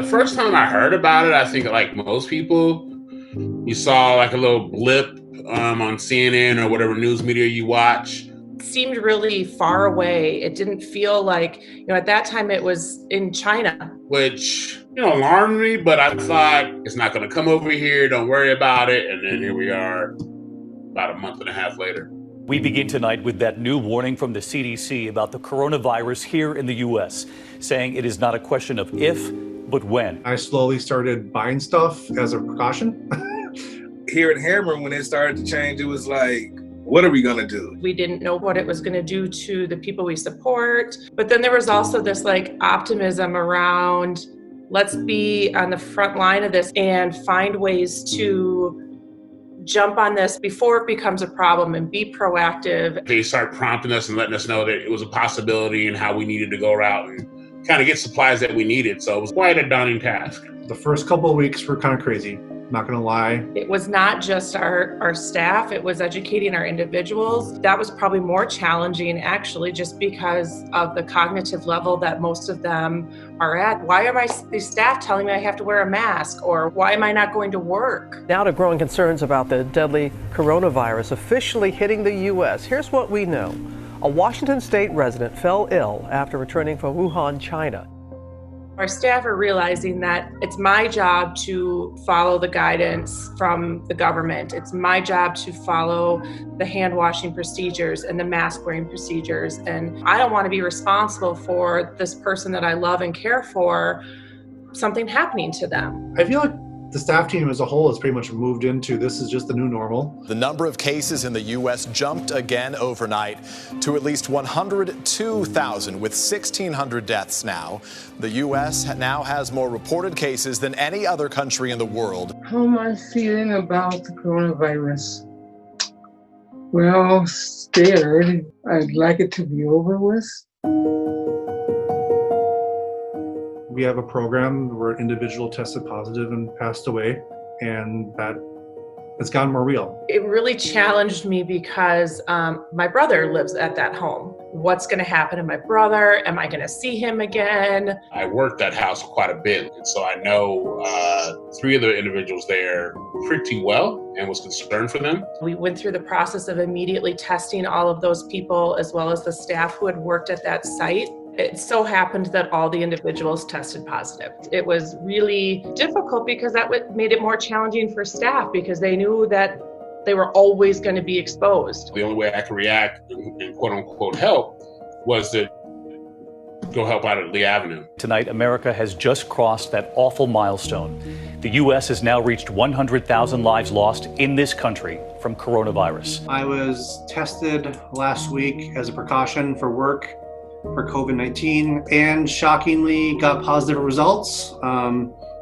first time I heard about it, I think like most people, you saw like a little blip on CNN or whatever news media you watch. It seemed really far away. It didn't feel like, at that time it was in China. Which, alarmed me, but I thought it's not going to come over here. Don't worry about it. And then here we are about a month and a half later. We begin tonight with that new warning from the CDC about the coronavirus here in the U.S., saying it is not a question of if, but when. I slowly started buying stuff as a precaution. Here at Hammer, when it started to change, it was like, what are we going to do? We didn't know what it was going to do to the people we support. But then there was also this optimism around, let's be on the front line of this and find ways to jump on this before it becomes a problem and be proactive. They started prompting us and letting us know that it was a possibility and how we needed to go out and kind of get supplies that we needed. So it was quite a daunting task. The first couple of weeks were kind of crazy. Not gonna lie. It was not just our staff, it was educating our individuals. That was probably more challenging actually, just because of the cognitive level that most of them are at. Why are these staff telling me I have to wear a mask, or why am I not going to work? Now to growing concerns about the deadly coronavirus officially hitting the U.S. Here's what we know. A Washington state resident fell ill after returning from Wuhan, China. Our staff are realizing that it's my job to follow the guidance from the government. It's my job to follow the hand washing procedures and the mask wearing procedures. And I don't want to be responsible for this person that I love and care for, something happening to them. I feel like the staff team as a whole has pretty much moved into this is just the new normal. The number of cases in the U.S. jumped again overnight to at least 102,000, with 1,600 deaths now. The U.S. now has more reported cases than any other country in the world. How am I feeling about the coronavirus? Well, scared. I'd like it to be over with. We have a program where an individual tested positive and passed away, and that it's gotten more real. It really challenged me because my brother lives at that home. What's going to happen to my brother? Am I going to see him again? I worked that house quite a bit, and so I know 3 of the individuals there pretty well and was concerned for them. We went through the process of immediately testing all of those people as well as the staff who had worked at that site. It so happened that all the individuals tested positive. It was really difficult because that made it more challenging for staff because they knew that they were always going to be exposed. The only way I could react and quote unquote help was to go help out at Lee Avenue. Tonight, America has just crossed that awful milestone. The U.S. has now reached 100,000 lives lost in this country from coronavirus. I was tested last week as a precaution for work for COVID-19 and shockingly got positive results.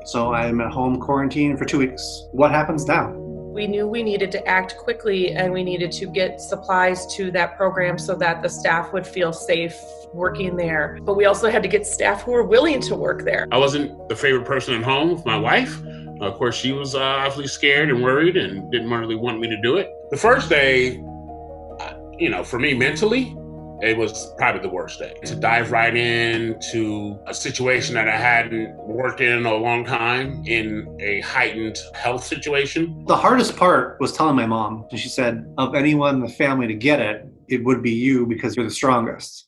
So I'm at home quarantined for 2 weeks. What happens now? We knew we needed to act quickly and we needed to get supplies to that program so that the staff would feel safe working there. But we also had to get staff who were willing to work there. I wasn't the favorite person at home with my wife. Of course, she was awfully scared and worried and didn't really want me to do it. The first day, for me mentally, it was probably the worst day. To dive right into a situation that I hadn't worked in a long time in a heightened health situation. The hardest part was telling my mom. She said, of anyone in the family to get it, it would be you because you're the strongest.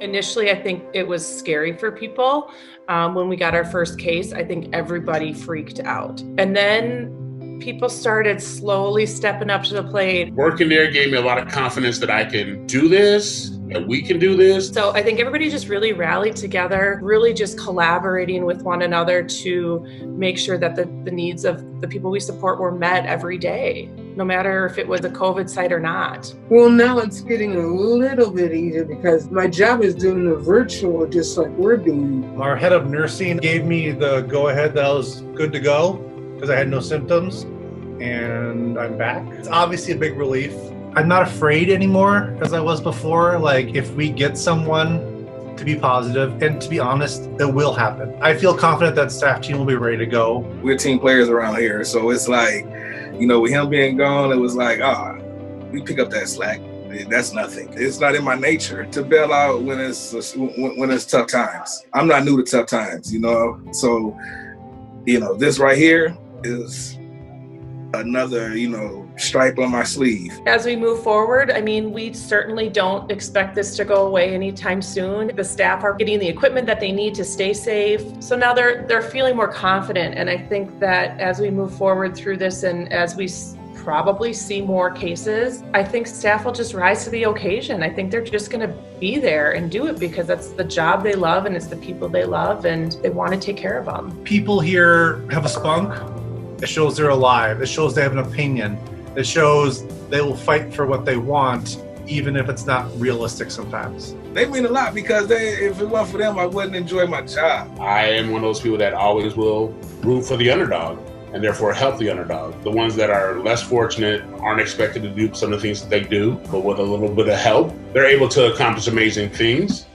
Initially, I think it was scary for people. When we got our first case, I think everybody freaked out. And then people started slowly stepping up to the plate. Working there gave me a lot of confidence that I can do this, that we can do this. So I think everybody just really rallied together, really just collaborating with one another to make sure that the needs of the people we support were met every day, no matter if it was a COVID site or not. Well, now it's getting a little bit easier because my job is doing the virtual just like we're doing. Our head of nursing gave me the go-ahead that I was good to go because I had no symptoms, and I'm back. It's obviously a big relief. I'm not afraid anymore as I was before. Like, if we get someone to be positive, and to be honest, it will happen. I feel confident that staff team will be ready to go. We're team players around here, so it's like, with him being gone, it was like, we pick up that slack. That's nothing. It's not in my nature to bail out when it's tough times. I'm not new to tough times, you know? So, you know, this right here is another, you know, stripe on my sleeve. As we move forward, I mean, we certainly don't expect this to go away anytime soon. The staff are getting the equipment that they need to stay safe. So now they're feeling more confident. And I think that as we move forward through this and as we probably see more cases, I think staff will just rise to the occasion. I think they're just going to be there and do it because that's the job they love and it's the people they love and they want to take care of them. People here have a spunk. It shows they're alive. It shows they have an opinion. It shows they will fight for what they want, even if it's not realistic sometimes. They mean a lot because if it weren't for them, I wouldn't enjoy my job. I am one of those people that always will root for the underdog and therefore help the underdog. The ones that are less fortunate aren't expected to do some of the things that they do, but with a little bit of help, they're able to accomplish amazing things.